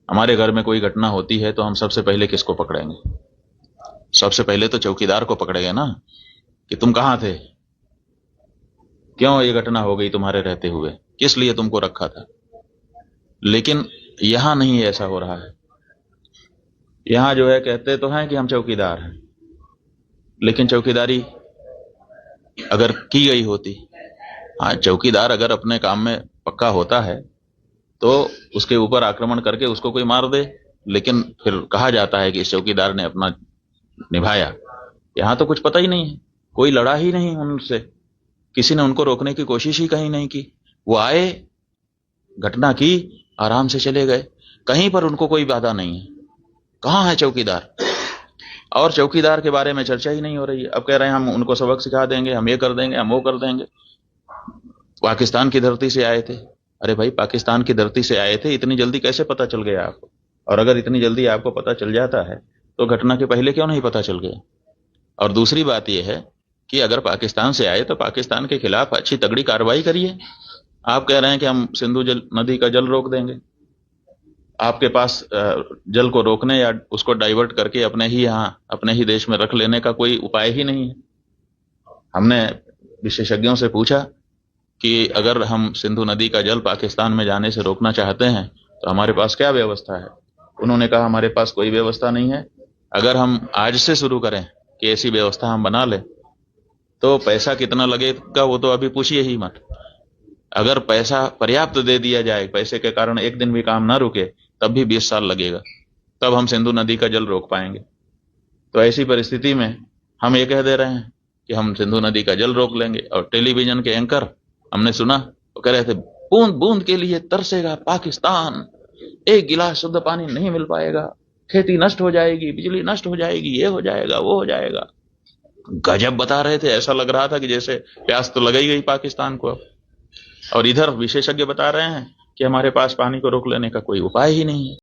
हमारे घर में कोई घटना होती है तो हम सबसे पहले किसको पकड़ेंगे? सबसे पहले तो चौकीदार को पकड़ेंगे ना, कि तुम कहां थे, क्यों ये घटना हो गई तुम्हारे रहते हुए, किस लिए तुमको रखा था। लेकिन यहां नहीं ऐसा हो रहा है। यहां जो है कहते तो हैं कि हम चौकीदार हैं, लेकिन चौकीदारी अगर की गई होती, हाँ चौकीदार अगर अपने काम में पक्का होता है तो उसके ऊपर आक्रमण करके उसको कोई मार दे, लेकिन फिर कहा जाता है कि इस चौकीदार ने अपना निभाया। यहां तो कुछ पता ही नहीं है, कोई लड़ा ही नहीं उनसे, किसी ने उनको रोकने की कोशिश ही कहीं नहीं की। वो आए, घटना की, आराम से चले गए, कहीं पर उनको कोई बाधा नहीं है। कहां है चौकीदार? और चौकीदार के बारे में चर्चा ही नहीं हो रही है। अब कह रहे हैं हम उनको सबक सिखा देंगे, हम ये कर देंगे, हम वो कर देंगे। पाकिस्तान की धरती से आए थे। अरे भाई, पाकिस्तान की धरती से आए थे, इतनी जल्दी कैसे पता चल गया आपको? और अगर इतनी जल्दी आपको पता चल जाता है तो घटना के पहले क्यों नहीं पता चल गया? और दूसरी बात यह है कि अगर पाकिस्तान से आए तो पाकिस्तान के खिलाफ अच्छी तगड़ी कार्रवाई करिए। आप कह रहे हैं कि हम सिंधु नदी का जल रोक देंगे। आपके पास जल को रोकने या उसको डाइवर्ट करके अपने ही यहाँ अपने ही देश में रख लेने का कोई उपाय ही नहीं है। हमने विशेषज्ञों से पूछा कि अगर हम सिंधु नदी का जल पाकिस्तान में जाने से रोकना चाहते हैं तो हमारे पास क्या व्यवस्था है। उन्होंने कहा हमारे पास कोई व्यवस्था नहीं है। अगर हम आज से शुरू करें कि ऐसी व्यवस्था हम बना लें तो पैसा कितना लगेगा वो तो अभी पूछिए ही मत। अगर पैसा पर्याप्त दे दिया जाए, पैसे के कारण एक दिन भी काम ना रुके, तब भी 20 साल लगेगा, तब हम सिंधु नदी का जल रोक पाएंगे। तो ऐसी परिस्थिति में हम ये कह दे रहे हैं कि हम सिंधु नदी का जल रोक लेंगे। और टेलीविजन के एंकर हमने सुना, वो कह रहे थे बूंद बूंद के लिए तरसेगा पाकिस्तान, एक गिलास शुद्ध पानी नहीं मिल पाएगा, खेती नष्ट हो जाएगी, बिजली नष्ट हो जाएगी, ये हो जाएगा, वो हो जाएगा। गजब बता रहे थे, ऐसा लग रहा था कि जैसे प्यास तो लग ही गई पाकिस्तान को अब। और इधर विशेषज्ञ बता रहे हैं कि हमारे पास पानी को रोक लेने का कोई उपाय ही नहीं है।